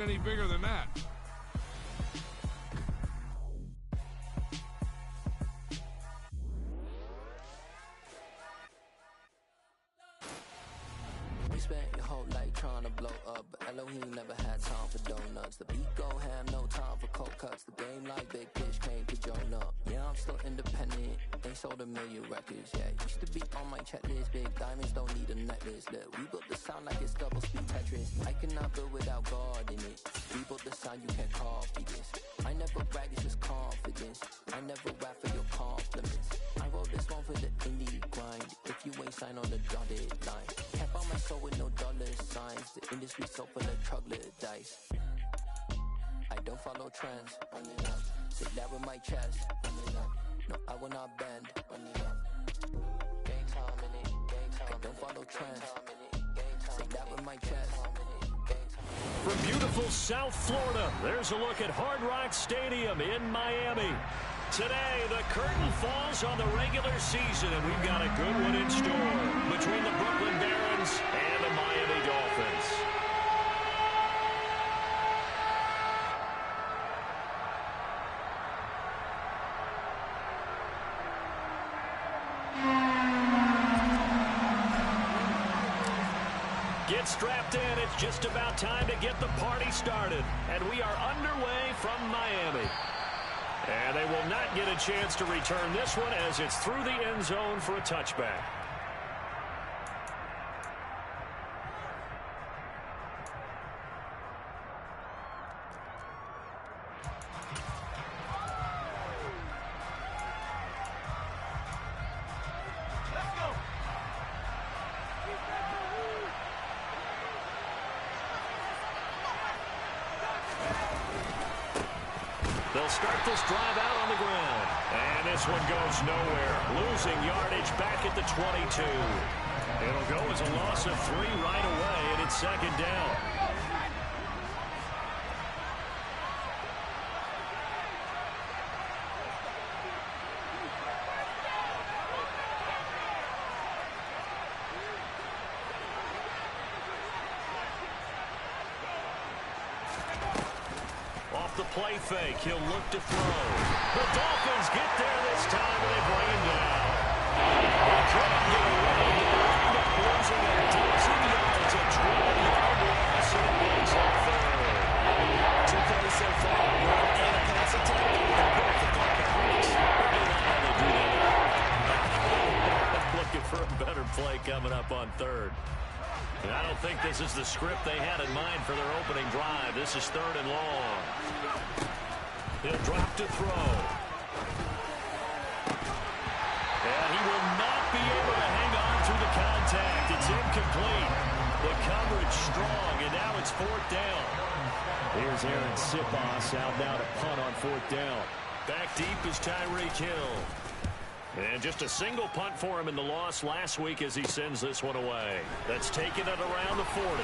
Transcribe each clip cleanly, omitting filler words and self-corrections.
any bigger than that. You spent your whole life trying to blow up, but Elohim never had time for donuts. The beat go ham, no time for cold cuts. The game like big fish came to join up. Yeah, I'm still independent. They sold 1 million records. Yeah, used to be on my checklist. Big diamonds don't need a necklace. Look, we built the sound like it's double speed Tetris. I cannot build without God in it. We built the sound, you can't copy this. I never brag, it's just confidence. I never rap for your compliments. I wrote this one for the indie grind. If you ain't signed on the dotted line, can't buy my soul with no dollar signs. The industry so full of troglodytes. I don't follow trends. Sit that with my chest. No, I will not bend. Gang time in it. I don't follow trends. Sit that with my chest. From beautiful South Florida, there's a look at Hard Rock Stadium in Miami. Today, the curtain falls on the regular season, and we've got a good one in store between the Brooklyn Barons and the Miami Dolphins. Get strapped in. It's just about time to get the party started. And we are underway from Miami. And they will not get a chance to return this one as it's through the end zone for a touchback. They'll start this drive out on the ground. And this one goes nowhere. Losing yardage back at the 22. It'll go as a loss of 3 right away, and it's second down. The play fake. He'll look to throw. The Dolphins get there this time, and they bring him down. They couldn't get away. They end up losing a dozen yards, a 12-yard loss, and it brings up third. 2 plays so far, run and a pass attack. They're both the Dolphins. They do that. Looking for a better play coming up on third. And I don't think this is the script they had in mind for their opening drive. This is 3rd and long. He'll drop to throw. And he will not be able to hang on through the contact. It's incomplete. The coverage strong, and now it's 4th down. Here's Aaron Sipos out now to punt on 4th down. Back deep is Tyreek Hill. And just a single punt for him in the loss last week as he sends this one away. That's taken it around the 40.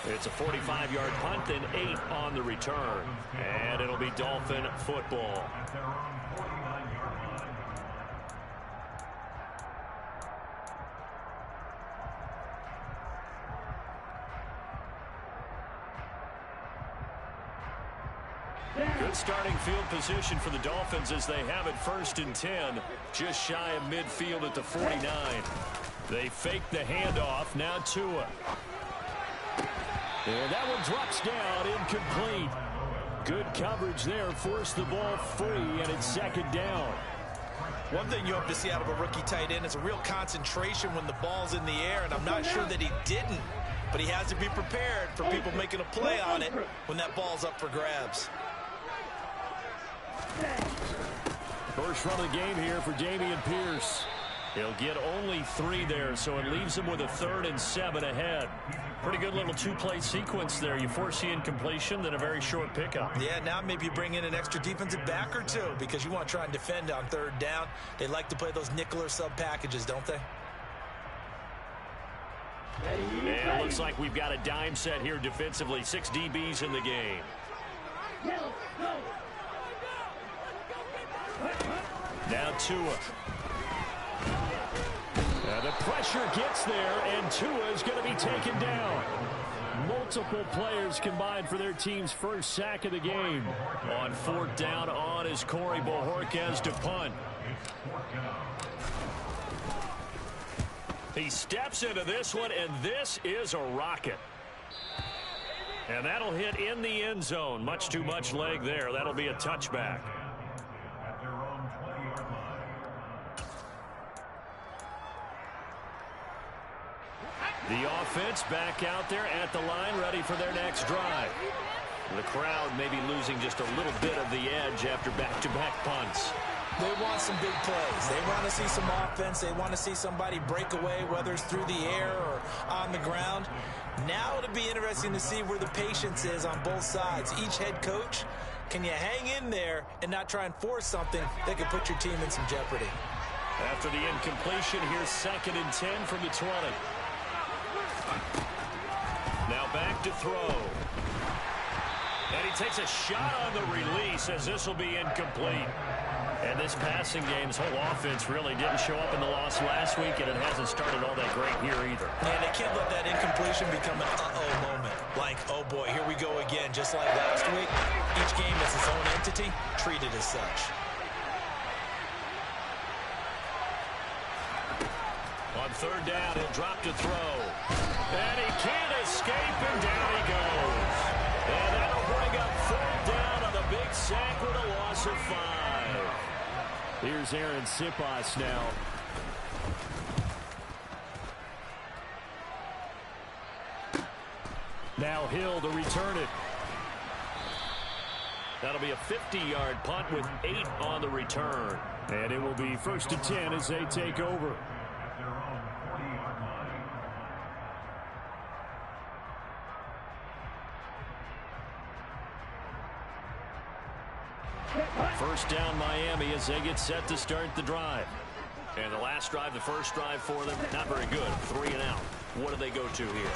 It's a 45-yard punt and 8 on the return. And it'll be Dolphin football. Good starting field position for the Dolphins as they have it 1st and 10, just shy of midfield at the 49. They fake the handoff, now Tua. And that one drops down, incomplete. Good coverage there, forced the ball free, and it's 2nd down. One thing you hope to see out of a rookie tight end is a real concentration when the ball's in the air, and I'm not sure that he didn't, but he has to be prepared for people making a play on it when that ball's up for grabs. First run of the game here for Dameon Pierce. He'll get only 3 there, so it leaves him with a 3rd and 7 ahead. Pretty good little 2-play sequence there. You force the incompletion, then a very short pickup. Yeah, now maybe you bring in an extra defensive back or 2 because you want to try and defend on 3rd down. They like to play those nickel or sub packages, don't they? And it looks like we've got a dime set here defensively. 6 DBs in the game. Now Tua. The pressure gets there, and Tua is going to be taken down. Multiple players combined for their team's first sack of the game. On 4th down on is Corey Bojorquez to punt. He steps into this one, and this is a rocket. And that'll hit in the end zone. Much too much leg there. That'll be a touchback. The offense back out there at the line, ready for their next drive. The crowd may be losing just a little bit of the edge after back-to-back punts. They want some big plays. They want to see some offense. They want to see somebody break away, whether it's through the air or on the ground. Now it'll be interesting to see where the patience is on both sides. Each head coach, can you hang in there and not try and force something that could put your team in some jeopardy? After the incompletion, here's 2nd and 10 from the 20. Now back to throw. And he takes a shot on the release as this will be incomplete. And this passing game, this whole offense really didn't show up in the loss last week, and it hasn't started all that great here either. And they can't let that incompletion become an uh-oh moment. Like, oh boy, here we go again, just like last week. Each game is its own entity, treated as such. On 3rd down, he'll drop to throw. And he can't escape, and down he goes. And that'll bring up 4th down on the big sack with a loss of 5. Here's Aaron Sipas now. Now Hill to return it. That'll be a 50-yard punt with 8 on the return. And it will be 1st and 10 as they take over. First down Miami as they get set to start the drive. And the last drive, the first drive for them, not very good. 3 and out. What do they go to here?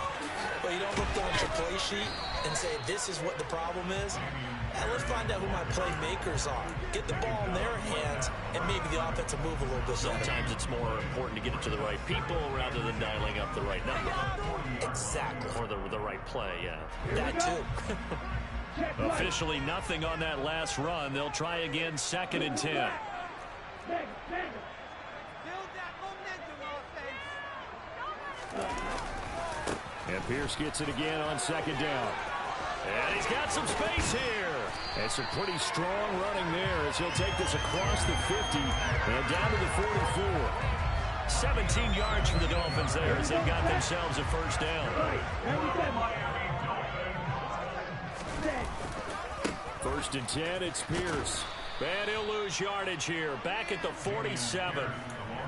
Well, you don't look down at your play sheet and say, this is what the problem is. And let's find out who my playmakers are. Get the ball in their hands, and maybe the offense will move a little bit better. Sometimes it's more important to get it to the right people rather than dialing up the right number. Exactly. Or the right play, yeah. That too. Officially nothing on that last run. They'll try again, 2nd and 10. And Pierce gets it again on 2nd down. And he's got some space here. And some pretty strong running there as he'll take this across the 50 and down to the 44. 17 yards from the Dolphins there as they've got themselves a first down. 1st and 10, it's Pierce. And he'll lose yardage here. Back at the 47.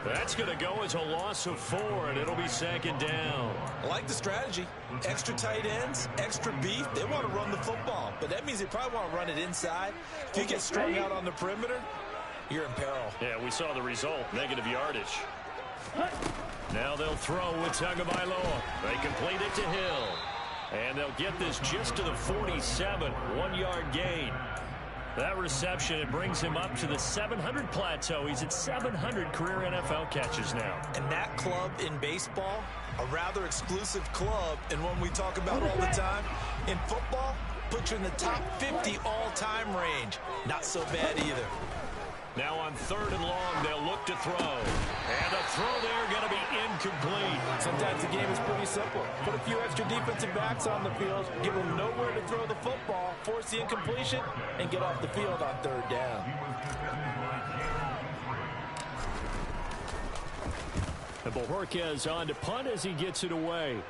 That's going to go as a loss of 4, and it'll be 2nd down. I like the strategy. Extra tight ends, extra beef. They want to run the football, but that means they probably want to run it inside. If you get strung out on the perimeter, you're in peril. Yeah, we saw the result, negative yardage. Now they'll throw with Tagovailoa. They complete it to Hill. And they'll get this just to the 47, 1-yard gain. That reception, it brings him up to the 700 plateau. He's at 700 career NFL catches now. And that club in baseball, a rather exclusive club, and one we talk about all the time. In football, puts you in the top 50 all-time range. Not so bad either. Now on 3rd and long, they'll look to throw. And the throw there going to be incomplete. Sometimes the game is pretty simple. Put a few extra defensive backs on the field, give them nowhere to throw the football, force the incompletion, and get off the field on 3rd down. And Bojorquez on to punt as he gets it away.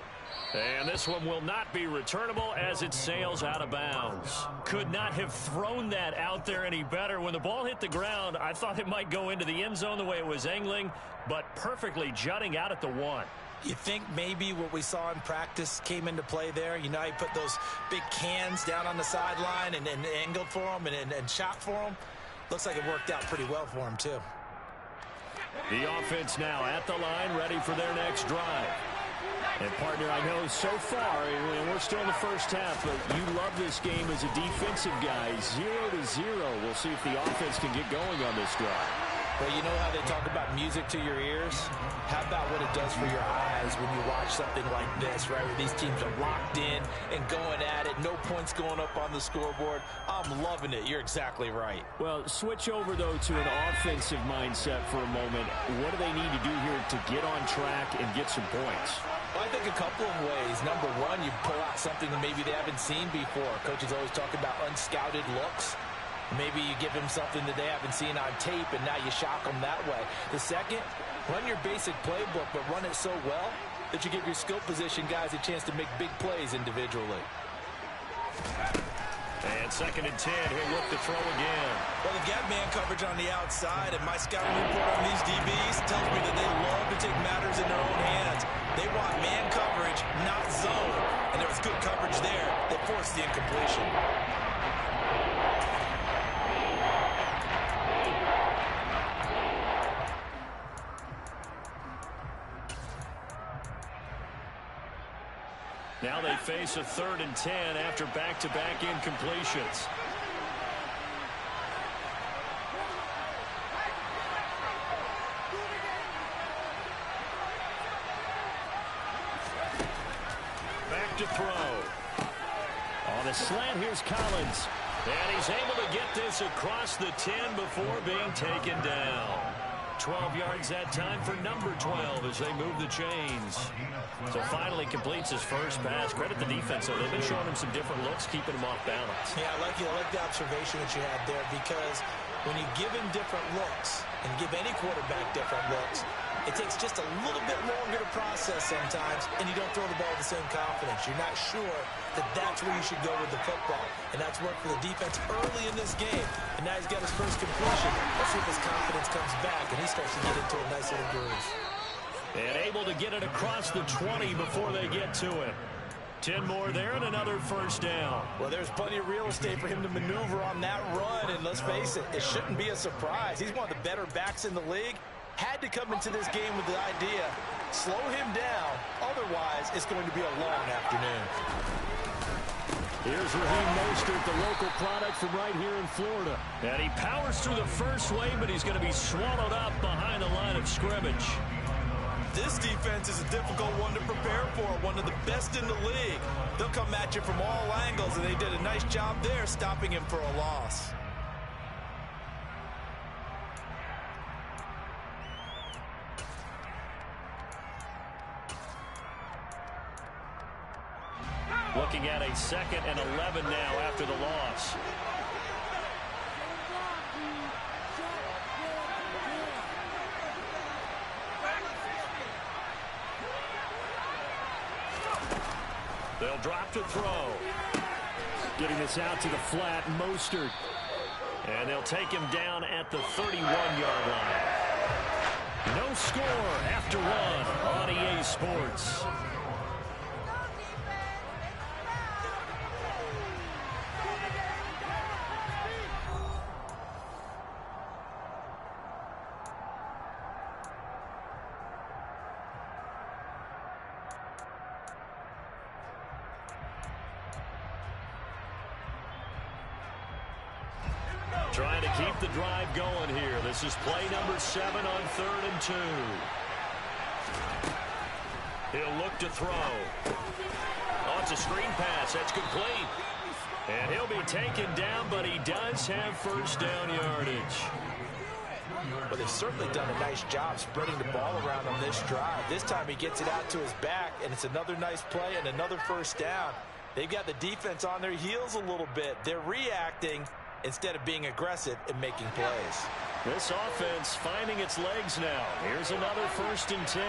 And this one will not be returnable as it sails out of bounds. Could not have thrown that out there any better. When the ball hit the ground, I thought it might go into the end zone the way it was angling, but perfectly jutting out at the 1. You think maybe what we saw in practice came into play there? You know, he put those big cans down on the sideline and angled for him and shot for him. Looks like it worked out pretty well for him, too. The offense now at the line, ready for their next drive. And, partner, I know so far, and we're still in the first half, but you love this game as a defensive guy. 0-0. We'll see if the offense can get going on this drive. Well, you know how they talk about music to your ears? How about what it does for your eyes when you watch something like this, right, where these teams are locked in and going at it, no points going up on the scoreboard? I'm loving it. You're exactly right. Well, switch over, though, to an offensive mindset for a moment. What do they need to do here to get on track and get some points? Well, I think a couple of ways. Number one, you pull out something that maybe they haven't seen before. Coaches always talk about unscouted looks. Maybe you give them something that they haven't seen on tape, and now you shock them that way. The second, run your basic playbook, but run it so well that you give your skill position guys a chance to make big plays individually. And 2nd and 10, he'll look to throw again. Well, they've got man coverage on the outside, and my scouting report on these DBs tells me that they love to take matters in their own hands. They want man coverage, not zone. And there was good coverage there that forced the incompletion. Now they face a 3rd and 10 after back-to-back incompletions. Back to throw. On a slant, here's Collins. And he's able to get this across the 10 before being taken down. 12 yards that time for number 12 as they move the chains. So finally completes his first pass. Credit the defense, though. They've been showing him some different looks, keeping him off balance. Yeah, I like the observation that you had there, because when you give him different looks and give any quarterback different looks, it takes just a little bit longer to process sometimes, and you don't throw the ball with the same confidence. You're not sure that that's where you should go with the football. And that's worked for the defense early in this game. And now he's got his first completion. Let's see if his confidence comes back and he starts to get into a nice little groove. And able to get it across the 20 before they get to it. 10 more there and another first down. Well, there's plenty of real estate for him to maneuver on that run. And let's face it, it shouldn't be a surprise. He's one of the better backs in the league. Had to come into this game with the idea, slow him down. Otherwise, it's going to be a long afternoon. Here's Raheem Mostert, the local product from right here in Florida. And he powers through the first wave, but he's going to be swallowed up behind the line of scrimmage. This defense is a difficult one to prepare for, one of the best in the league. They'll come at you from all angles, and they did a nice job there stopping him for a loss. Looking at a 2nd and 11 now after the loss. They'll drop to throw. Getting this out to the flat, Mostert. And they'll take him down at the 31-yard line. No score after one on EA Sports. Trying to keep the drive going here. This is play number 7 on 3rd and 2. He'll look to throw. Oh, it's a screen pass. That's complete. And he'll be taken down, but he does have first down yardage. But they've certainly done a nice job spreading the ball around on this drive. This time he gets it out to his back, and it's another nice play and another first down. They've got the defense on their heels a little bit. They're reacting instead of being aggressive and making plays. This offense finding its legs now. Here's another 1st and 10.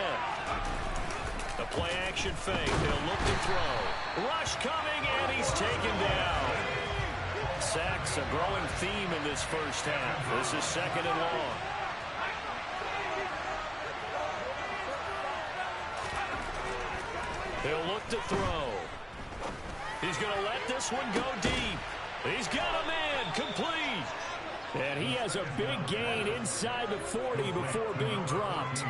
The play action fake. They'll look to throw. Rush coming, and he's taken down. Sacks, a growing theme in this first half. This is 2nd and long. He'll look to throw. He's going to let this one go deep. He's got a man, complete. And he has a big gain inside the 40 before being dropped.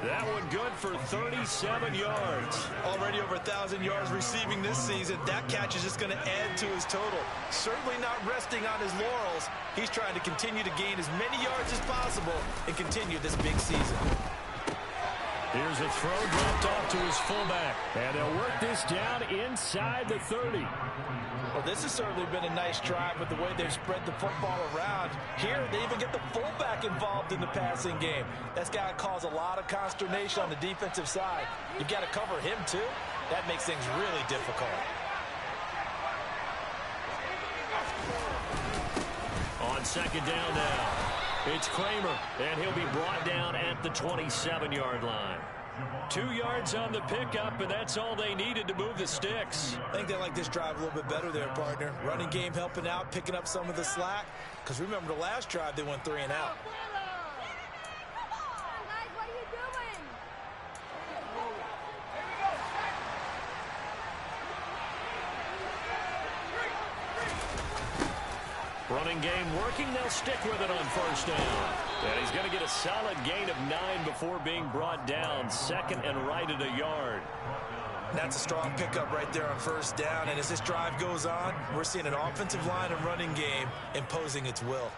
That one good for 37 yards. Already over 1,000 yards receiving this season. That catch is just going to add to his total. Certainly not resting on his laurels. He's trying to continue to gain as many yards as possible and continue this big season. Here's a throw dropped off to his fullback. And they'll work this down inside the 30. Well, this has certainly been a nice drive with the way they've spread the football around. Here, they even get the fullback involved in the passing game. That's got to cause a lot of consternation on the defensive side. You've got to cover him, too. That makes things really difficult. On second down now, it's Kramer, and he'll be brought down at the 27-yard line. 2 yards on the pickup, and that's all they needed to move the sticks. I think they like this drive a little bit better there, partner. Running game helping out, picking up some of the slack. Because remember the last drive, they went 3 and out. Running game working. They'll stick with it on first down. And he's going to get a solid gain of 9 before being brought down. Second and right at a yard. That's a strong pickup right there on first down. And as this drive goes on, we're seeing an offensive line and running game imposing its will.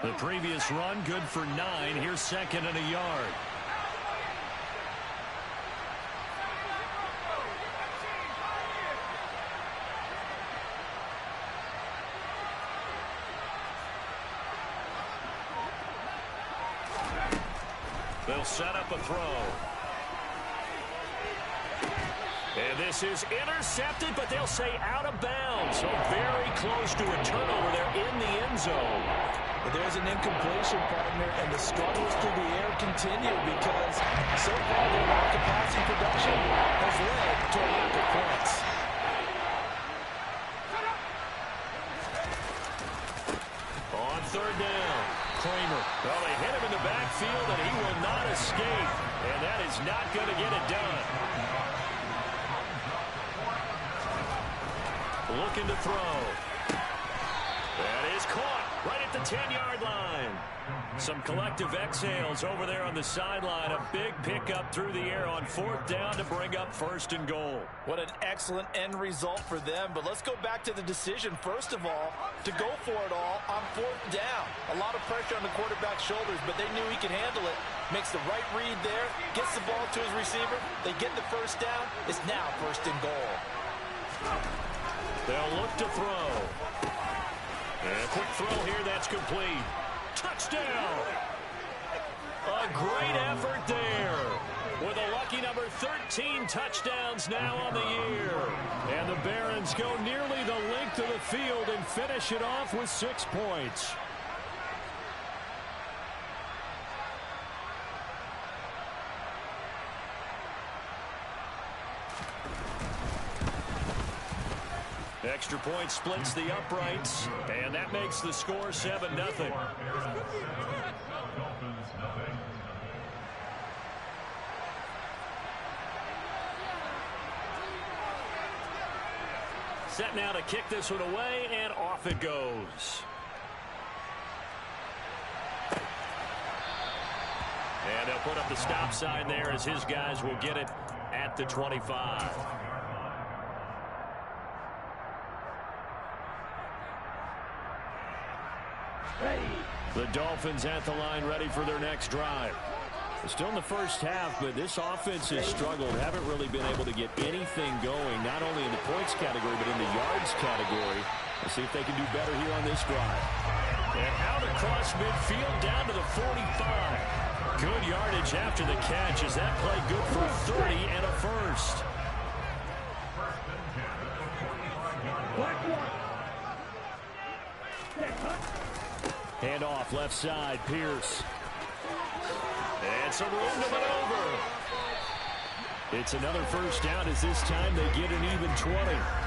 The previous run good for 9. Here's second and a yard. They'll set up a throw. And this is intercepted, but they'll say out of bounds. So very close to a turnover there in the end zone. But there's an incompletion, partner, and the struggles through the air continue because so far their lack of passing production has led to a lack of points. On third down, Kramer. Well, they hit him in the backfield, and he will not escape. And that is not going to get it done. Looking to throw. That is caught right at the 10-yard line. Some collective exhales over there on the sideline. A big pickup through the air on fourth down to bring up first and goal. What an excellent end result for them. But let's go back to the decision, first of all, to go for it all on fourth down. A lot of pressure on the quarterback's shoulders, but they knew he could handle it. Makes the right read there, gets the ball to his receiver. They get the first down. It's now first and goal. They'll look to throw. And a quick throw here, that's complete. Touchdown! A great effort there. With a lucky number 13 touchdowns now on the year. And the Barons go nearly the length of the field and finish it off with 6 points. Extra point splits the uprights, and that makes the score 7-0. Set now to kick this one away, and off it goes. And they'll put up the stop sign there as his guys will get it at the 25. The Dolphins at the line ready for their next drive. Still in the first half, but this offense has struggled. Haven't really been able to get anything going, not only in the points category, but in the yards category. Let's see if they can do better here on this drive. And out across midfield down to the 45. Good yardage after the catch. Is that play good for 30 and a first? Hand off left side, Pierce. And some room to maneuver. It's another first down as this time they get an even 20.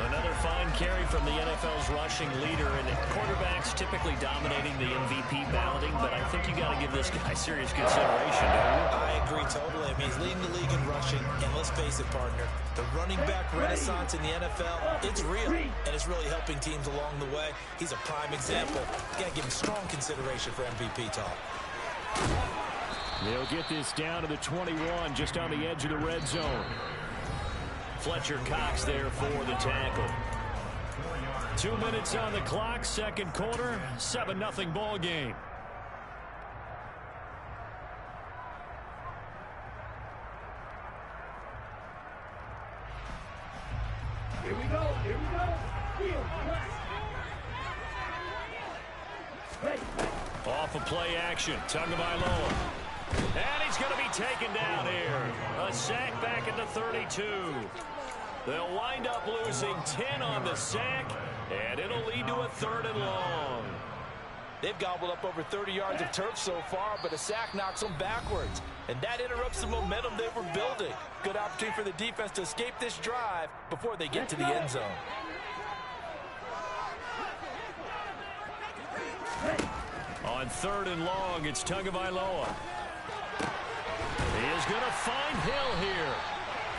Another fine carry from the NFL's rushing leader, and quarterbacks typically dominating the MVP balloting, but I think you got to give this guy serious consideration, don't you? I agree totally. I mean, he's leading the league in rushing, and let's face it, partner, the running back renaissance in the NFL, it's real, and it's really helping teams along the way. He's a prime example. You got to give him strong consideration for MVP talk. They'll get this down to the 21, just on the edge of the red zone. Fletcher Cox there for the tackle. 2 minutes on the clock, second quarter, 7-0 ball game. Here we go. Off of play action, Tagovailoa. And he's going to be taken down here. A sack back at the 32. They'll wind up losing 10 on the sack, and it'll lead to a 3rd and long. They've gobbled up over 30 yards of turf so far, but a sack knocks them backwards. And that interrupts the momentum they were building. Good opportunity for the defense to escape this drive before they get to the end zone. On 3rd and long, it's Tagovailoa. He is going to find Hill here.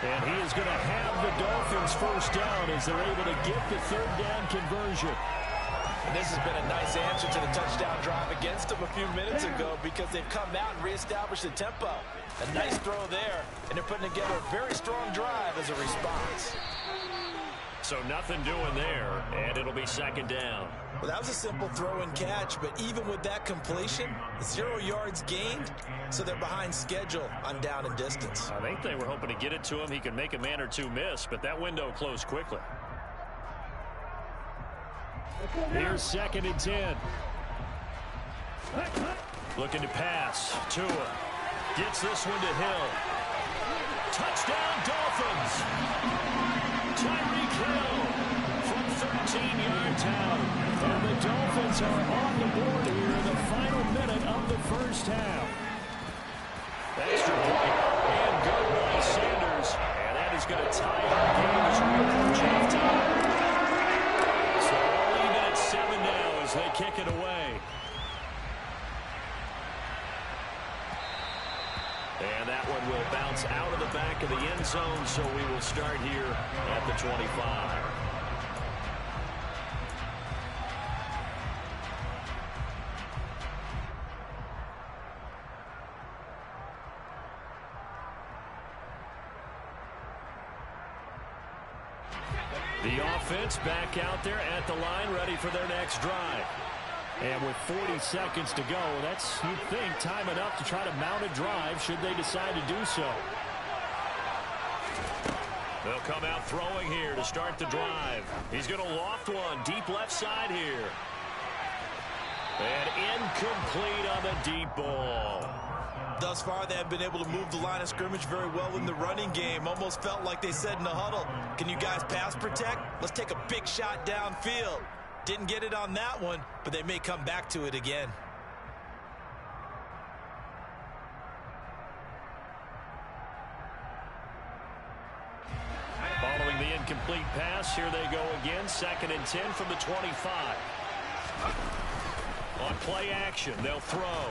And he is going to have the Dolphins first down as they're able to get the 3rd down conversion. And this has been a nice answer to the touchdown drive against them a few minutes ago because they've come out and reestablished the tempo. A nice throw there, and they're putting together a very strong drive as a response. So nothing doing there, and it'll be 2nd down. Well, that was a simple throw and catch, but even with that completion, 0 yards gained, so they're behind schedule on down and distance. I think they were hoping to get it to him. He could make a man or two miss, but that window closed quickly. Here's 2nd and 10. Looking to pass. Tua gets this one to Hill. Touchdown, Dolphins! Tyreek Hill from 13 yards out. And the Dolphins are on the board here in the final minute of the first half. Extra point and good by Sanders. And that is going to tie our game as we approach halftime. So all even at 7 now as they kick it away. And that one will bounce out of the back of the end zone, so we will start here at the 25. The offense back out there at the line, ready for their next drive. And with 40 seconds to go, that's, you'd think, time enough to try to mount a drive should they decide to do so. They'll come out throwing here to start the drive. He's going to loft one deep left side here. And incomplete on the deep ball. Thus far, they have been able to move the line of scrimmage very well in the running game. Almost felt like they said in the huddle, can you guys pass protect? Let's take a big shot downfield. Didn't get it on that one, but they may come back to it again. Following the incomplete pass, here they go again. 2nd and 10 from the 25. On play action, they'll throw.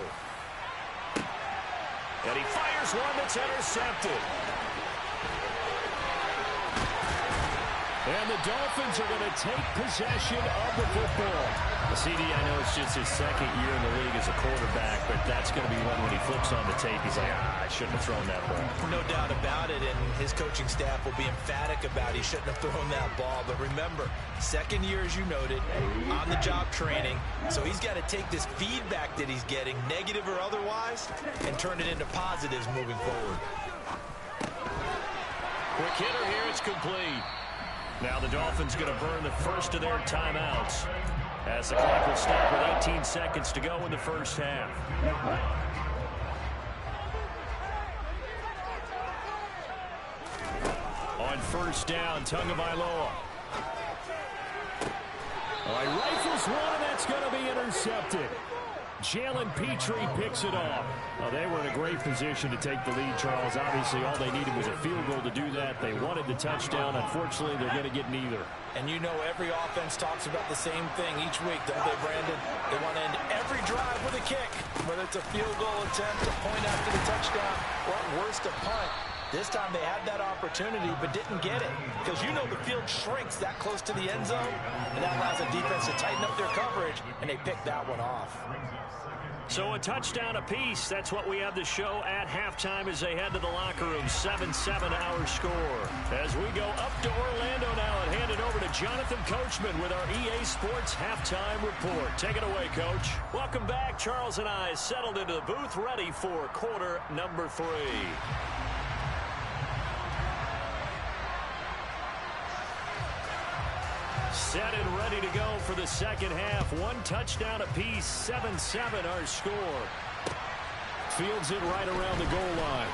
And he fires one that's intercepted. And the Dolphins are going to take possession of the football. CD, I know it's just his 2nd year in the league as a quarterback, but that's going to be one when he flips on the tape, he's like, I shouldn't have thrown that ball. No doubt about it, and his coaching staff will be emphatic about he shouldn't have thrown that ball. But remember, 2nd year, as you noted, on-the-job training, so he's got to take this feedback that he's getting, negative or otherwise, and turn it into positives moving forward. Quick hitter here, it's complete. Now the Dolphins going to burn the first of their timeouts as the clock will stop with 18 seconds to go in the first half. On 1st down, Tagovailoa. All right, rifles one, and that's going to be intercepted. Jalen Petrie picks it off. Well, they were in a great position to take the lead, Charles. Obviously, all they needed was a field goal to do that. They wanted the touchdown. Unfortunately, they're going to get neither. And you know every offense talks about the same thing each week, don't they, Brandon? They want to end every drive with a kick, whether it's a field goal attempt, a point after the touchdown, or at worst, a punt. This time they had that opportunity but didn't get it because you know the field shrinks that close to the end zone, and that allows the defense to tighten up their coverage, and they picked that one off. So a touchdown apiece. That's what we have to show at halftime as they head to the locker room. 7-7 our score. As we go up to Orlando now and hand it over to Jonathan Coachman with our EA Sports halftime report. Take it away, Coach. Welcome back. Charles and I settled into the booth ready for quarter number 3. Set and ready to go for the second half. One touchdown apiece. 7-7 our score. Fields it right around the goal line.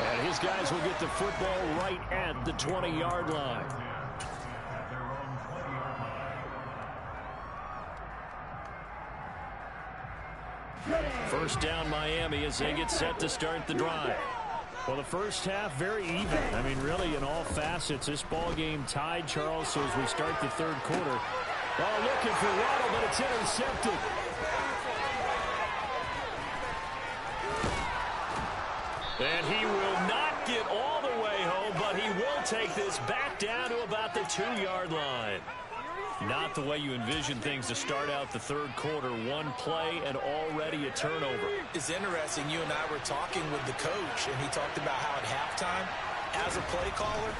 And his guys will get the football right at the 20-yard line. First down Miami as they get set to start the drive. Well, the first half, very even. I mean, really, in all facets, this ball game tied, Charles, so as we start the third quarter. Oh, looking for Waddle, but it's intercepted. And he will not get all the way home, but he will take this back down to about the 2-yard line. Not the way you envision things to start out the third quarter. One play and already a turnover. It's interesting. You and I were talking with the coach, and he talked about how at halftime, as a play caller,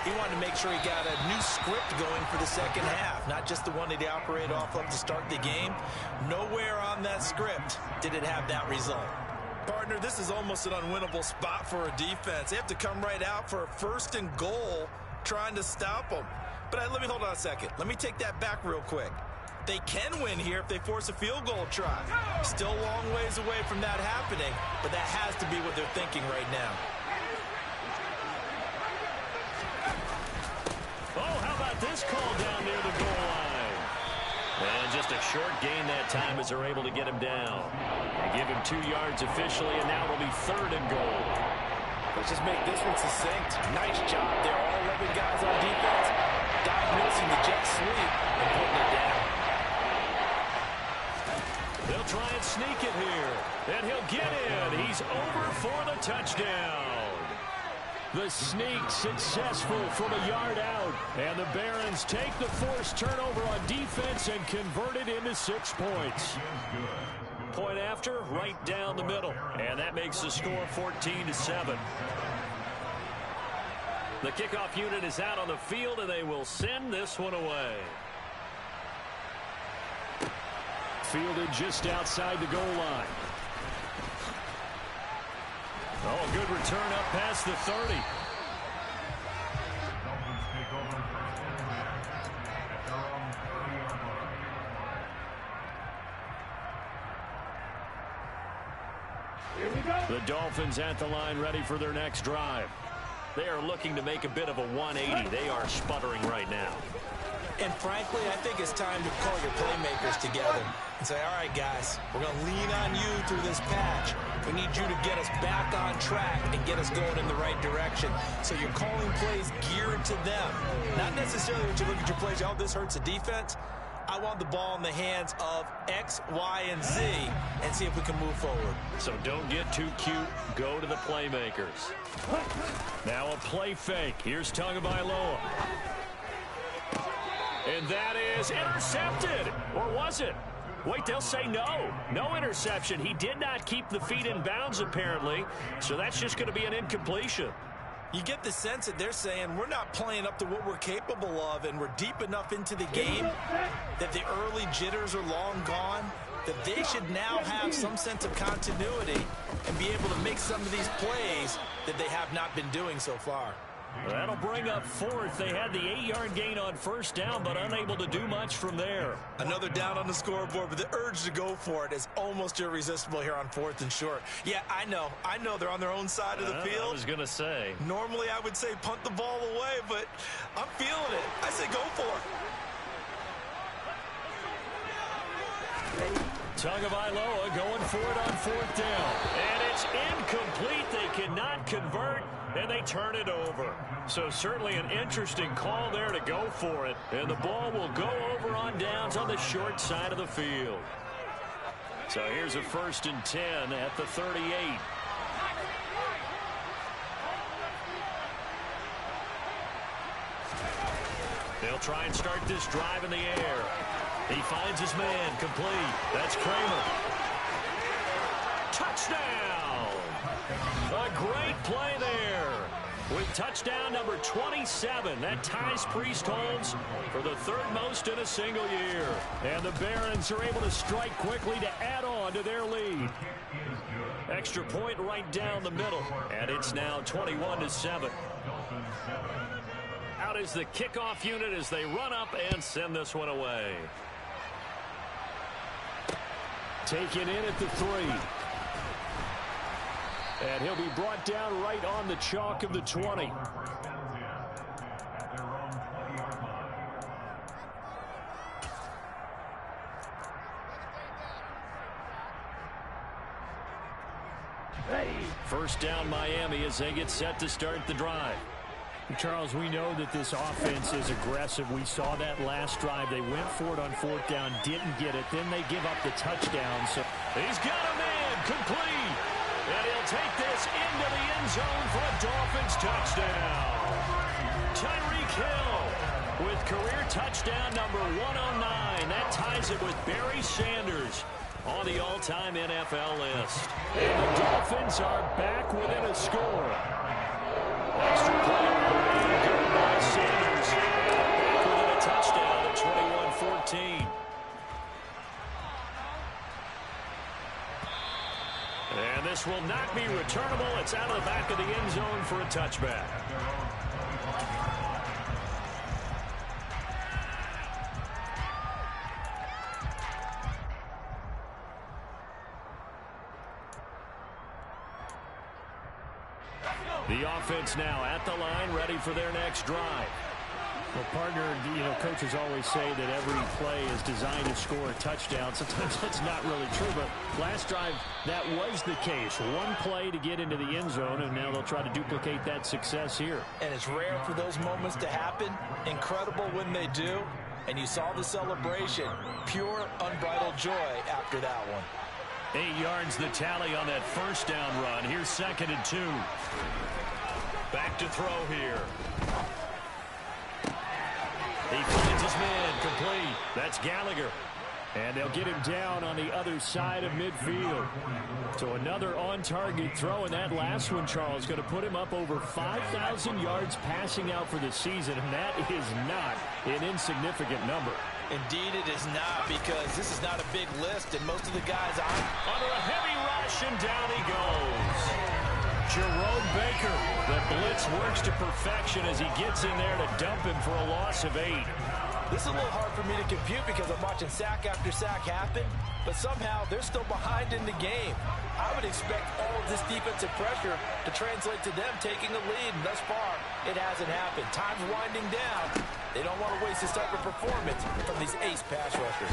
he wanted to make sure he got a new script going for the second half, not just the one that he operated off of to start the game. Nowhere on that script did it have that result. Partner, this is almost an unwinnable spot for a defense. They have to come right out for a 1st and goal trying to stop them. But let me hold on a second. Let me take that back real quick. They can win here if they force a field goal try. Still a long ways away from that happening, but that has to be what they're thinking right now. Oh, how about this call down near the goal line? And just a short gain that time as they're able to get him down. They give him 2 yards officially, and now it'll be 3rd and goal. Let's just make this one succinct. Nice job there. All 11 guys on defense diagnosing the jet sweep and putting it down. They'll try and sneak it here. And he'll get in. He's over for the touchdown. The sneak successful from a yard out. And the Barons take the forced turnover on defense and convert it into 6 points. Point after, right down the middle. And that makes the score 14-7. The kickoff unit is out on the field, and they will send this one away. Fielded just outside the goal line. Oh, a good return up past the 30. The Dolphins at the line ready for their next drive. They are looking to make a bit of a 180. They are sputtering right now. And frankly, I think it's time to call your playmakers together and say, all right, guys, we're going to lean on you through this patch. We need you to get us back on track and get us going in the right direction. So you're calling plays geared to them. Not necessarily when you look at your plays, oh, this hurts the defense. I want the ball in the hands of X, Y, and Z and see if we can move forward. So don't get too cute. Go to the playmakers. Now a play fake. Here's Tagovailoa. And that is intercepted. Or was it? Wait, they'll say no. No interception. He did not keep the feet in bounds, apparently. So that's just going to be an incompletion. You get the sense that they're saying we're not playing up to what we're capable of, and we're deep enough into the game that the early jitters are long gone, that they should now have some sense of continuity and be able to make some of these plays that they have not been doing so far. That'll bring up 4th. They had the 8-yard gain on first down, but unable to do much from there. Another down on the scoreboard, but the urge to go for it is almost irresistible here on 4th and short. Yeah, I know they're on their own side of the field. I was going to say. Normally I would say punt the ball away, but I'm feeling it. I say go for it. Tagovailoa going for it on 4th down. And it's incomplete. They cannot convert, and they turn it over. So certainly an interesting call there to go for it. And the ball will go over on downs on the short side of the field. So here's a 1st and 10 at the 38. They'll try and start this drive in the air. He finds his man, complete. That's Kramer. Touchdown! A great play there. With touchdown number 27, that ties Priest-Holmes for the 3rd most in a single year. And the Barons are able to strike quickly to add on to their lead. Extra point right down the middle, and it's now 21-7. Out is the kickoff unit as they run up and send this one away. Taken in at the 3. And he'll be brought down right on the chalk of the 20. First down Miami as they get set to start the drive. Charles, we know that this offense is aggressive. We saw that last drive. They went for it on 4th down, didn't get it. Then they give up the touchdown. So he's got a man, complete. And he'll take this into the end zone for a Dolphins touchdown. Tyreek Hill with career touchdown number 109. That ties it with Barry Sanders on the all-time NFL list. And the Dolphins are back within a score. Extra point good by Sanders. Back within a touchdown at 21-14. And this will not be returnable. It's out of the back of the end zone for a touchback. The offense now at the line, ready for their next drive. Well, partner, coaches always say that every play is designed to score a touchdown. Sometimes that's not really true, but last drive, that was the case. One play to get into the end zone, and now they'll try to duplicate that success here. And it's rare for those moments to happen. Incredible when they do. And you saw the celebration. Pure, unbridled joy after that one. 8 yards the tally on that first down run. Here's 2nd and 2. Back to throw here. He finds his man, complete. That's Gallagher. And they'll get him down on the other side of midfield. So another on-target throw, and that last one, Charles, going to put him up over 5,000 yards passing out for the season, and that is not an insignificant number. Indeed it is not, because this is not a big list, and most of the guys under a heavy rush, and down he goes. Jerome Baker, the blitz works to perfection as he gets in there to dump him for a loss of 8. This is a little hard for me to compute because I'm watching sack after sack happen, but somehow they're still behind in the game. I would expect all of this defensive pressure to translate to them taking a lead, and thus far, it hasn't happened. Time's winding down. They don't want to waste this type of performance from these ace pass rushers.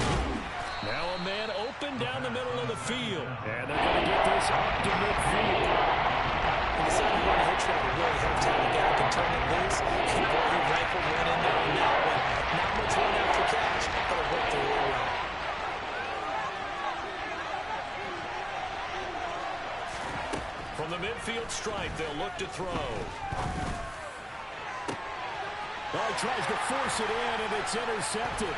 Now a man open down the middle of the field, and they're going to get this up to midfield. And the second one hits that really helps out the guy can turn it loose. And boy, he rifled one in there on that one. Not much run after catch, but it worked the way around. From the midfield stripe, they'll look to throw. He tries to force it in, and it's intercepted.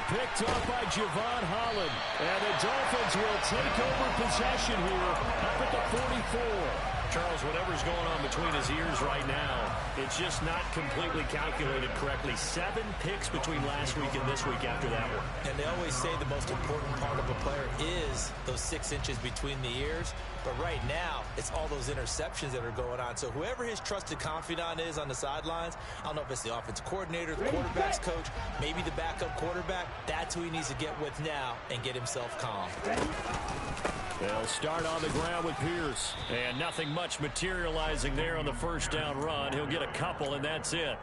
Picked up by Javon Holland. And the Dolphins will take over possession here up at the 44. Charles, whatever's going on between his ears right now, it's just not completely calculated correctly. 7 picks between last week and this week after that one. And they always say the most important part of a player is those 6 inches between the ears. But right now, it's all those interceptions that are going on. So whoever his trusted confidant is on the sidelines, I don't know if it's the offensive coordinator, the quarterback's coach, maybe the backup quarterback, that's who he needs to get with now and get himself calm. They'll start on the ground with Pierce. And nothing much materializing there on the first down run. He'll get a couple, and that's it.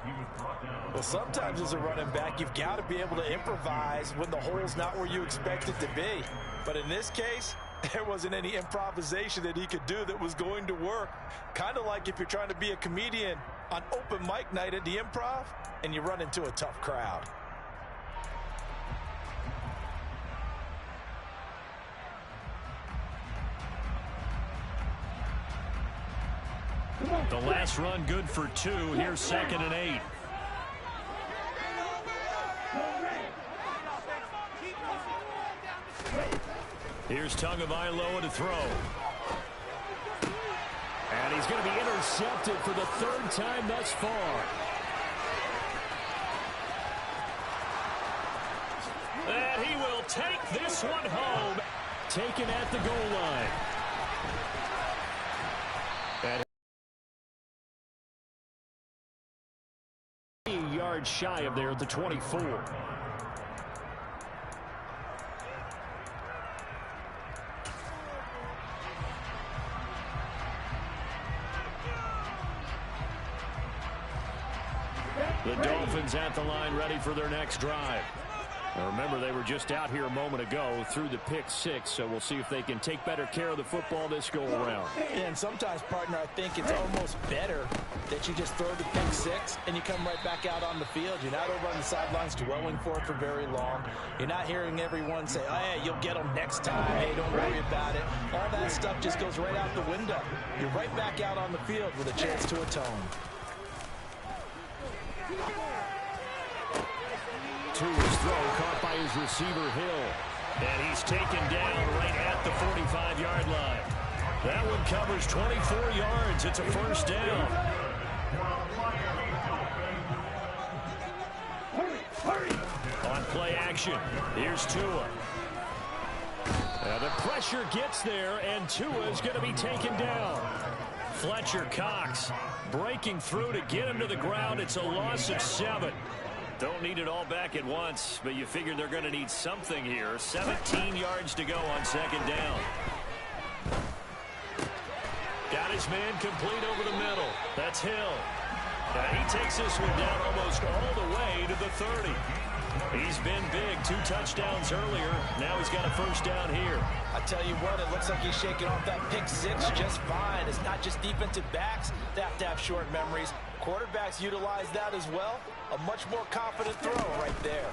Well, sometimes as a running back, you've got to be able to improvise when the hole's not where you expect it to be. But in this case, there wasn't any improvisation that he could do that was going to work. Kind of like if you're trying to be a comedian on open mic night at the Improv and you run into a tough crowd. The last run good for 2. Here's 2nd and 8. Here's Tagovailoa to throw. And he's going to be intercepted for the 3rd time thus far. And he will take this one home. Taken at the goal line. And yards shy of there at the 24. The Dolphins at the line ready for their next drive. Now remember, they were just out here a moment ago through the pick 6, so we'll see if they can take better care of the football this go-around. And sometimes, partner, I think it's almost better that you just throw the pick 6 and you come right back out on the field. You're not over on the sidelines dwelling for it for very long. You're not hearing everyone say, oh, hey, you'll get them next time. Hey, don't worry about it. All that stuff just goes right out the window. You're right back out on the field with a chance to atone. To his throw, caught by his receiver, Hill. And he's taken down right at the 45-yard line. That one covers 24 yards. It's a first down. On play action, here's Tua. The pressure gets there, and Tua is going to be taken down. Fletcher Cox breaking through to get him to the ground. It's a loss of 7. Don't need it all back at once, but you figure they're going to need something here. 17 yards to go on 2nd down. Got his man complete over the middle. That's Hill. He takes this one down almost all the way to the 30. He's been big. 2 touchdowns earlier. Now he's got a first down here. I tell you what, it looks like he's shaking off that pick 6 just fine. It's not just defensive backs that have to have short memories. Quarterbacks utilize that as well. A much more confident throw right there.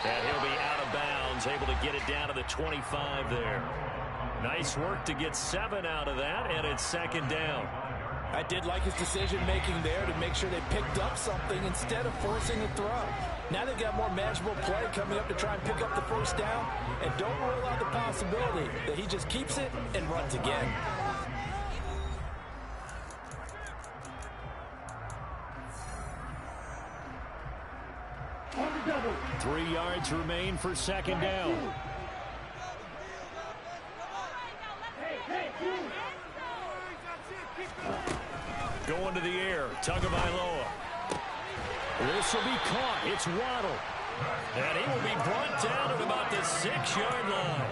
And he'll be out of bounds, able to get it down to the 25 there. Nice work to get 7 out of that, and it's 2nd down. I did like his decision-making there to make sure they picked up something instead of forcing a throw. Now they've got more manageable play coming up to try and pick up the first down, and don't rule out the possibility that he just keeps it and runs again. Double. 3 yards remain for 2nd down. Going to the air, Tagovailoa. This will be caught. It's Waddle. And he will be brought down at about the 6-yard line.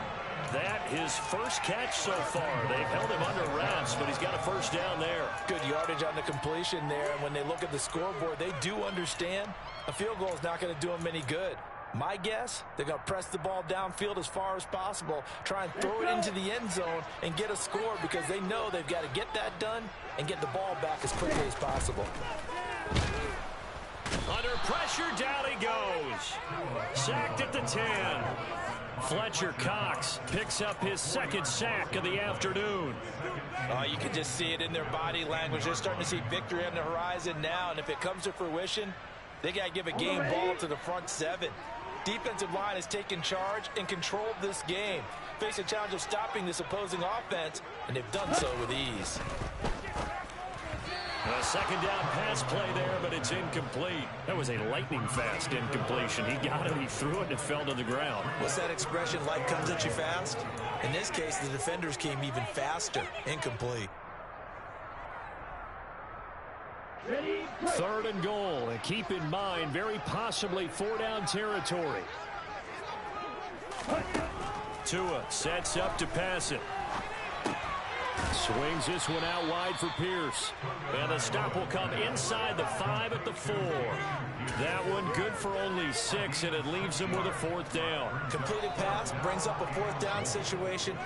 That his first catch so far. They've held him under wraps, but he's got a first down there. Good yardage on the completion there. And when they look at the scoreboard, they do understand a field goal is not going to do them any good. My guess, they're going to press the ball downfield as far as possible, try and throw it into the end zone and get a score because they know they've got to get that done and get the ball back as quickly as possible. Under pressure, down he goes. Sacked at the 10. Fletcher Cox picks up his 2nd sack of the afternoon. You can just see it in their body language. They're starting to see victory on the horizon now, and if it comes to fruition, they got to give a game ball to the front 7. Defensive line has taken charge and controlled this game. Face a challenge of stopping this opposing offense, and they've done so with ease. A 2nd down pass play there, but it's incomplete. That was a lightning-fast incompletion. He got it, he threw it, and it fell to the ground. What's that expression, life comes at you fast? In this case, the defenders came even faster. Incomplete. 3rd and goal, and keep in mind, very possibly 4-down territory. Tua sets up to pass it. Swings this one out wide for Pierce. And the stop will come inside the 5 at the 4. That one good for only 6, and it leaves him with a 4th down. Completed pass, brings up a 4th down situation.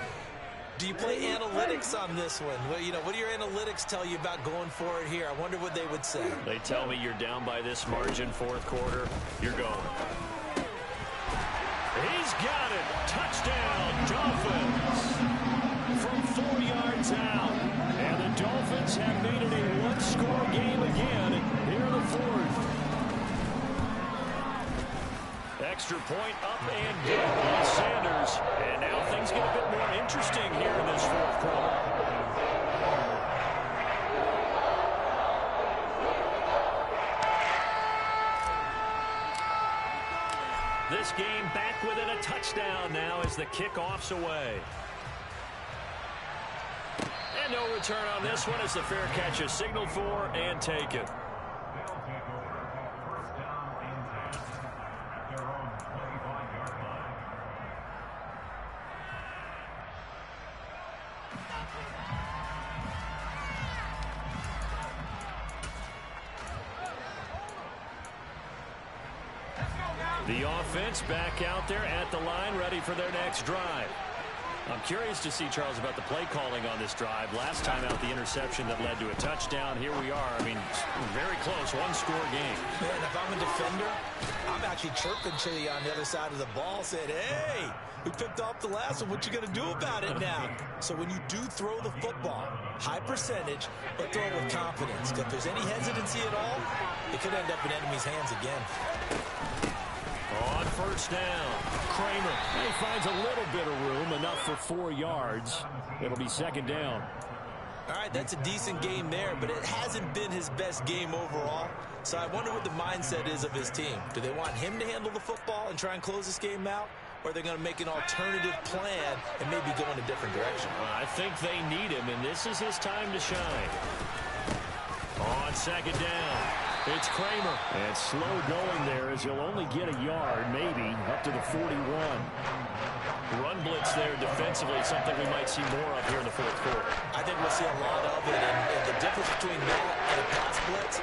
Do you play analytics on this one? What do your analytics tell you about going for it here? I wonder what they would say. They tell me you're down by this margin, 4th quarter. You're going. He's got it. Touchdown, Dolphins. From 4 yards out. And the Dolphins have made it a one-score game again here in the 4th. Extra point up and good by Sanders. And now things get a bit more interesting here in this 4th quarter. This game back within a touchdown now as the kickoff's away. And no return on this one as the fair catch is signaled for and taken. The offense back out there at the line, ready for their next drive. I'm curious to see, Charles, about the play calling on this drive. Last time out, the interception that led to a touchdown. Here we are. I mean, very close, one-score game. Man, if I'm a defender, I'm actually chirping to you on the other side of the ball, saying, hey, we picked off the last one. What you going to do about it now? So when you do throw the football, high percentage, but throw it with confidence. If there's any hesitancy at all, it could end up in enemy's hands again. On 1st down, Kramer. He finds a little bit of room, enough for 4 yards. It'll be 2nd down. All right, that's a decent game there, but it hasn't been his best game overall. So I wonder what the mindset is of his team. Do they want him to handle the football and try and close this game out? Or are they going to make an alternative plan and maybe go in a different direction? I think they need him, and this is his time to shine. On 2nd down, it's Kramer. And slow going there as he'll only get a yard, maybe, up to the 41. Run blitz there defensively, something we might see more of here in the 4th quarter. I think we'll see a lot of it, and the difference between that and a pass blitz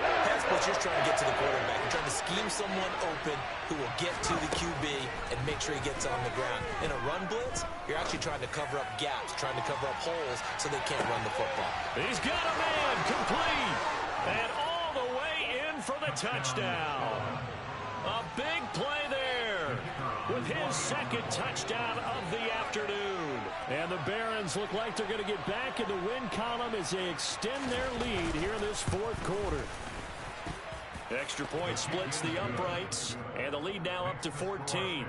is trying to get to the quarterback. You're trying to scheme someone open who will get to the QB and make sure he gets on the ground. In a run blitz, you're actually trying to cover up gaps, trying to cover up holes so they can't run the football. He's got a man, complete, and all the way in for the touchdown. A big play there with his 2nd touchdown of the afternoon. And the Barons look like they're going to get back in the win column as they extend their lead here in this 4th quarter. Extra point splits the uprights, and the lead now up to 14.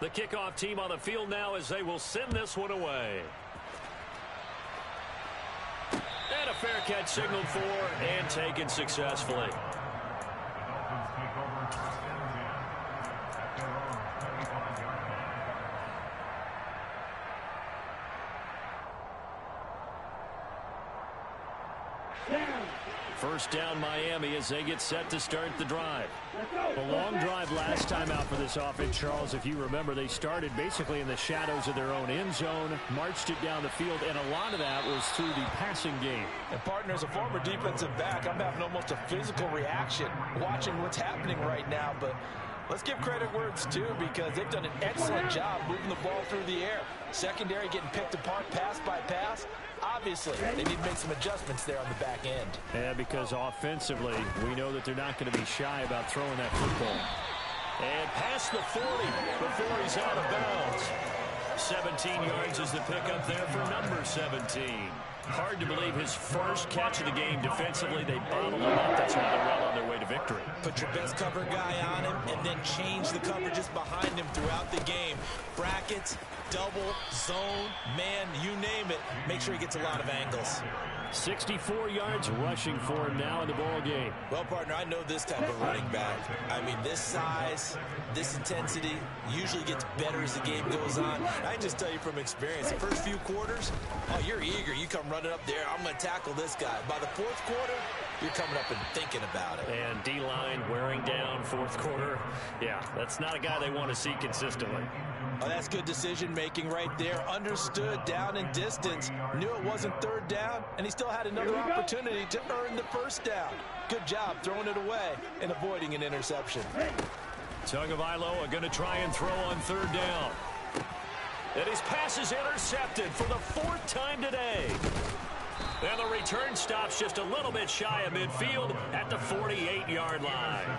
The kickoff team on the field now as they will send this one away. And a fair catch signaled for and taken successfully. First down Miami as they get set to start the drive. A long drive last time out for this offense, Charles. If you remember, they started basically in the shadows of their own end zone, marched it down the field, and a lot of that was through the passing game. And partner, as a former defensive back, I'm having almost a physical reaction watching what's happening right now. But let's give credit where it's due, because they've done an excellent job moving the ball through the air. Secondary getting picked apart pass by pass. Obviously, they need to make some adjustments there on the back end. Yeah, because offensively, we know that they're not going to be shy about throwing that football. And past the 40 before he's out of bounds. 17 yards is the pickup there for number 17. Hard to believe his first catch of the game defensively. They bottled him up. That's why they're well on their way to victory. Put your best cover guy on him and then change the coverages behind him throughout the game. Brackets, double, zone, man, you name it. Make sure he gets a lot of angles. 64 yards rushing for him now in the ball game. Well, partner, I know this type of running back. I mean, this size, this intensity usually gets better as the game goes on. I can just tell you from experience, the first few quarters, oh, you're eager. You come running up there, I'm going to tackle this guy. By the fourth quarter, you're coming up and thinking about it. And D-line wearing down fourth quarter. Yeah, that's not a guy they want to see consistently. Oh, that's good decision-making right there. Understood down and distance. Knew it wasn't third down, and he still had another opportunity to earn the first down. Good job throwing it away and avoiding an interception. Tagovailoa going to try and throw on third down. And his pass is intercepted for the fourth time today. And the return stops just a little bit shy of midfield at the 48-yard line.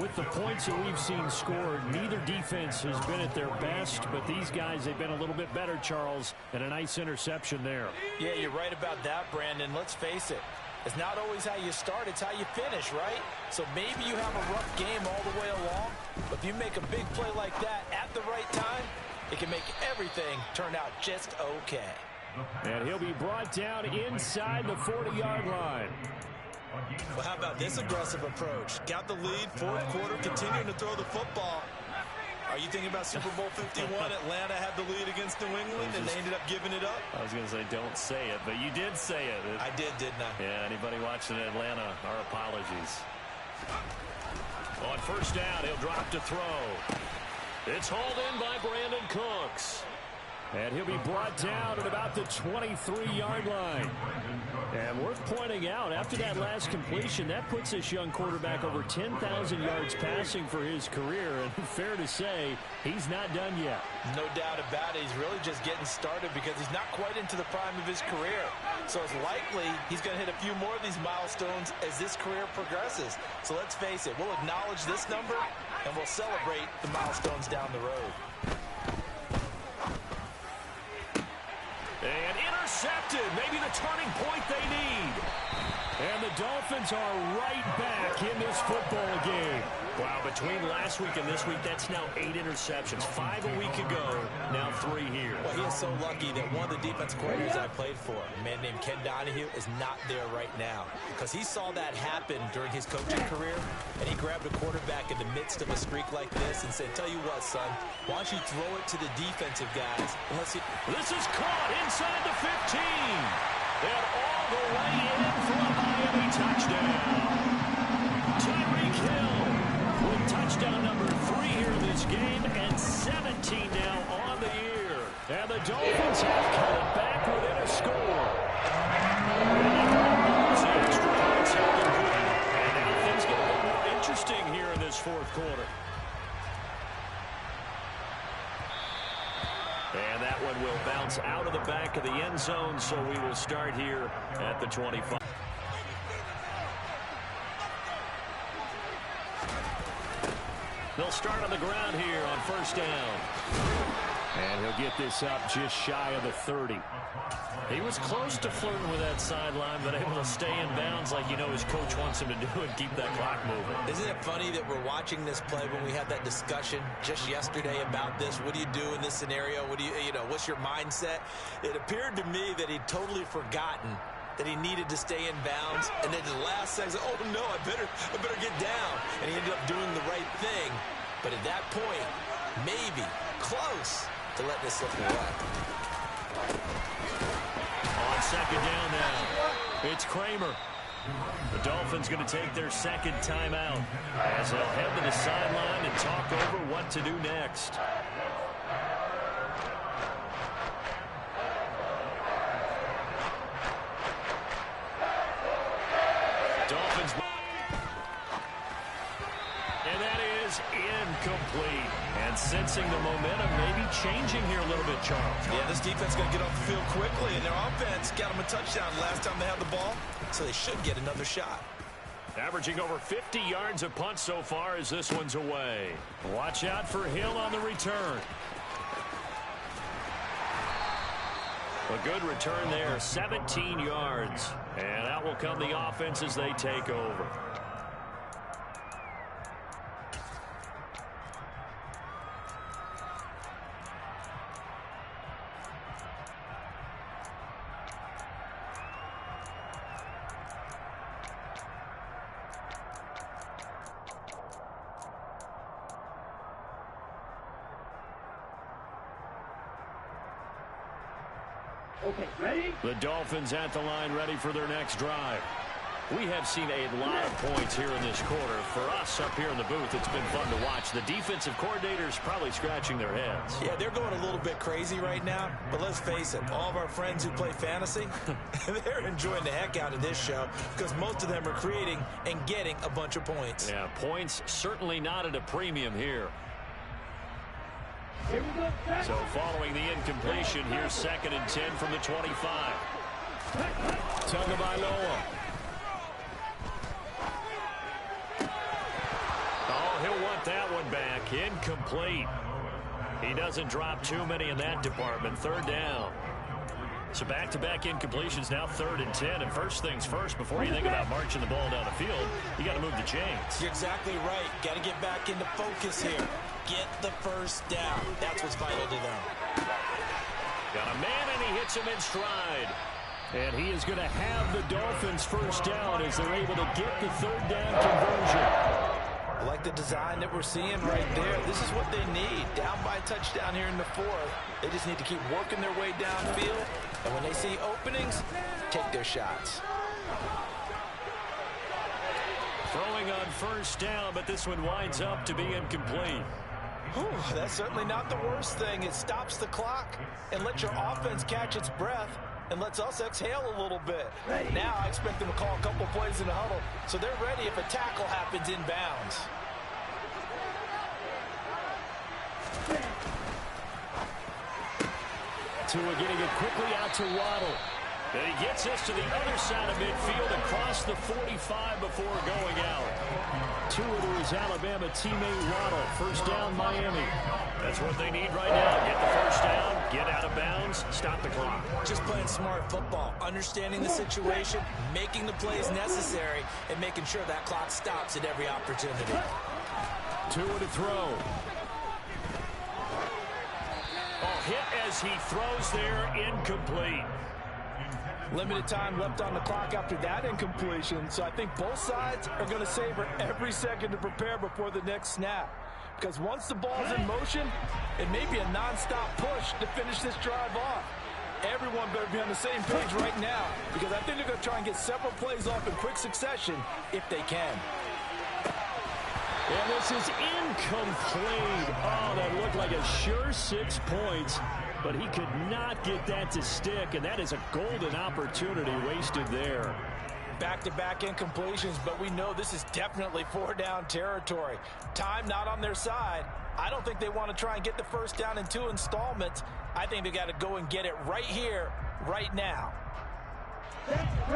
With the points that we've seen scored, neither defense has been at their best, but these guys, they've been a little bit better, Charles, and a nice interception there. Yeah, you're right about that, Brandon. Let's face it. It's not always how you start, it's how you finish, right? So maybe you have a rough game all the way along, but if you make a big play like that at the right time, it can make everything turn out just okay. And he'll be brought down inside the 40-yard line. Well, how about this aggressive approach? Got the lead, fourth quarter, continuing to throw the football. Are you thinking about Super Bowl 51? Atlanta had the lead against New England, and they ended up giving it up? I was going to say, don't say it, but you did say it. I did, didn't I? Yeah, anybody watching Atlanta, our apologies. On first down, he'll drop to throw. It's hauled in by Brandon Cooks. And he'll be brought down at about the 23-yard line. And worth pointing out, after that last completion, that puts this young quarterback over 10,000 yards passing for his career. And fair to say, he's not done yet. No doubt about it. He's really just getting started because he's not quite into the prime of his career. So it's likely he's going to hit a few more of these milestones as this career progresses. So let's face it, we'll acknowledge this number and we'll celebrate the milestones down the road. And intercepted, maybe the turning point they need. And the Dolphins are right back in this football game. Wow, between last week and this week, that's now 8 interceptions. 5 a week ago, now 3 here. Well, he is so lucky that one of the defense coordinators I played for, a man named Ken Donahue, is not there right now. Because he saw that happen during his coaching career, and he grabbed a quarterback in the midst of a streak like this and said, tell you what, son, why don't you throw it to the defensive guys and let's see. This is caught inside the 15. And all the way in for a Miami touchdown. Tyreek Hill with touchdown number 3 here in this game, and 17 now on the year. And the Dolphins have come back within a score. The extra points have been good. And now things get a little more interesting here in this fourth quarter. And that one will bounce out of the back of the end zone, so we will start here at the 25. They'll start on the ground here on first down. And he'll get this up just shy of the 30. He was close to flirting with that sideline, but able to stay in bounds like you know his coach wants him to do and keep that clock moving. Isn't it funny that we're watching this play when we had that discussion just yesterday about this? What do you do in this scenario? What do you know, what's your mindset? It appeared to me that he'd totally forgotten that he needed to stay in bounds, and then the last second, oh no, I better get down. And he ended up doing the right thing. But at that point, maybe close to letting this slip away. On second down now, it's Kramer. The Dolphins going to take their second timeout as they'll head to the sideline and talk over what to do next. Dolphins. And that is incomplete. And sensing the momentum maybe changing here a little bit, Charles. Yeah, this defense is going to get off the field quickly, and their offense got them a touchdown last time they had the ball, so they should get another shot. Averaging over 50 yards a punt so far as this one's away. Watch out for Hill on the return. A good return there, 17 yards. And out will come the offense as they take over. Okay, ready? The Dolphins at the line, ready for their next drive. We have seen a lot of points here in this quarter. For us up here in the booth, it's been fun to watch. The defensive coordinators probably scratching their heads. Yeah, they're going a little bit crazy right now. But let's face it, all of our friends who play fantasy, they're enjoying the heck out of this show because most of them are creating and getting a bunch of points. Yeah, points certainly not at a premium here. Here we go. So following the incompletion, here's 2nd and 10 from the 25. Tagovailoa. Oh, he'll want that one back. Incomplete. He doesn't drop too many in that department. 3rd down. So back-to-back incompletions, now 3rd and 10. And first things first, before you think about marching the ball down the field, you got to move the chains. You're exactly right. Got to get back into focus here. Get the first down. That's what's vital to them. Got a man, and he hits him in stride. And he is going to have the Dolphins first down as they're able to get the 3rd down conversion. I like the design that we're seeing right there. This is what they need. Down by a touchdown here in the 4th. They just need to keep working their way downfield. And when they see openings, take their shots. Throwing on first down, but this one winds up to be incomplete. Whew, that's certainly not the worst thing. It stops the clock and lets your offense catch its breath and lets us exhale a little bit. Now I expect them to call a couple plays in the huddle so they're ready if a tackle happens inbounds. Tua getting it quickly out to Waddle. And he gets us to the other side of midfield across the 45 before going out. Tua to his Alabama teammate Waddle. First down, Miami. That's what they need right now. Get the first down, get out of bounds, stop the clock. Just playing smart football, understanding the situation, making the plays necessary, and making sure that clock stops at every opportunity. Tua to throw. Oh, hit as he throws there, incomplete. Limited time left on the clock after that incompletion, so I think both sides are going to savor every second to prepare before the next snap. Because once the ball's in motion, it may be a nonstop push to finish this drive off. Everyone better be on the same page right now, because I think they're going to try and get several plays off in quick succession if they can. And this is incomplete. Oh, that looked like a sure 6 points. But he could not get that to stick, and that is a golden opportunity wasted there. Back-to-back incompletions, but we know this is definitely 4-down territory. Time not on their side. I don't think they want to try and get the first down in 2 installments. I think they got to go and get it right here, right now.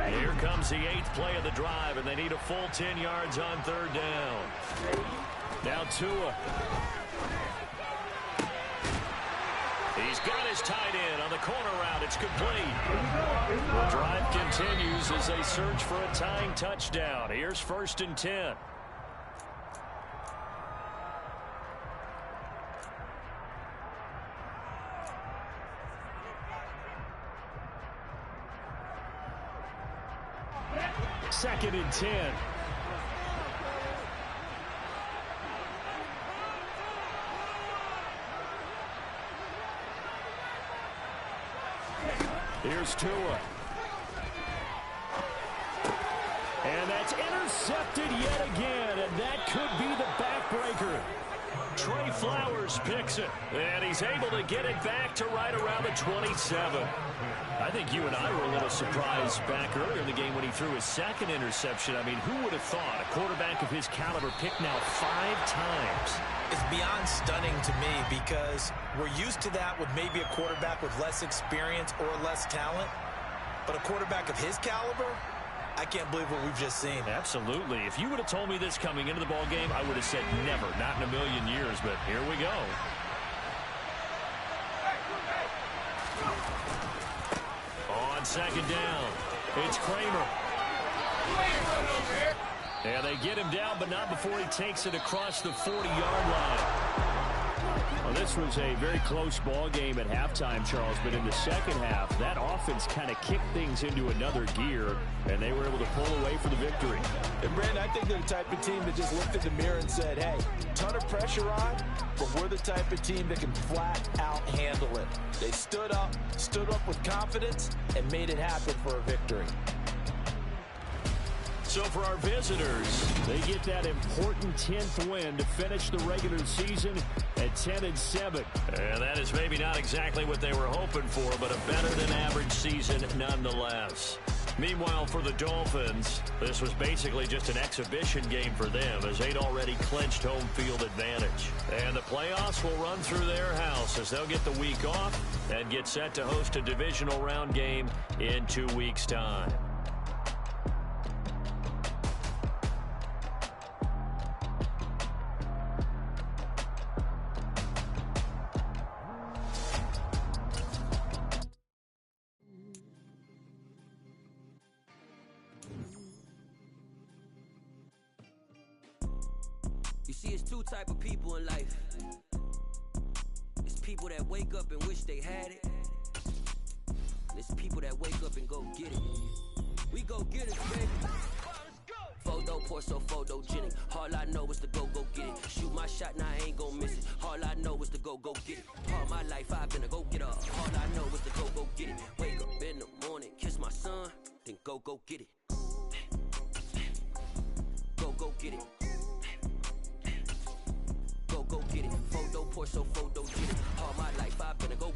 Here comes the 8th play of the drive, and they need a full 10 yards on 3rd down. Now Tua. He's got his tight end on the corner route. It's complete. The drive continues as they search for a tying touchdown. Here's 1st and 10. Second and 10. Here's Tua. And that's intercepted yet again, and that could be the backbreaker. Trey Flowers picks it, and he's able to get it back to right around the 27. I think you and I were a little surprised back earlier in the game when he threw his 2nd interception. I mean, who would have thought a quarterback of his caliber picked now 5 times? It's beyond stunning to me because we're used to that with maybe a quarterback with less experience or less talent. But a quarterback of his caliber, I can't believe what we've just seen. Absolutely. If you would have told me this coming into the ball game, I would have said never, not in a million years. But here we go. On 2nd down, it's Kramer. And they get him down, but not before he takes it across the 40-yard line. Well, this was a very close ball game at halftime, Charles, but in the second half, that offense kind of kicked things into another gear, and they were able to pull away for the victory. And, Brandon, I think they're the type of team that just looked in the mirror and said, hey, ton of pressure on, but we're the type of team that can flat out handle it. They stood up with confidence, and made it happen for a victory. So for our visitors, they get that important 10th win to finish the regular season at 10-7. And that is maybe not exactly what they were hoping for, but a better-than-average season nonetheless. Meanwhile, for the Dolphins, this was basically just an exhibition game for them as they'd already clinched home field advantage. And the playoffs will run through their house as they'll get the week off and get set to host a divisional round game in 2 weeks' time. You see, it's two type of people in life. It's people that wake up and wish they had it. And it's people that wake up and go get it. We go get it, baby. Photo poor, so photogenic. All I know is to go get it. Shoot my shot, now I ain't gon' miss it. All I know is to go get it. All my life I've been a go-getter. All I know is to go get it. Wake up in the morning, kiss my son, then go get it. Go get it. Go get it. Photo poor, so photogenic. All my life I've been a go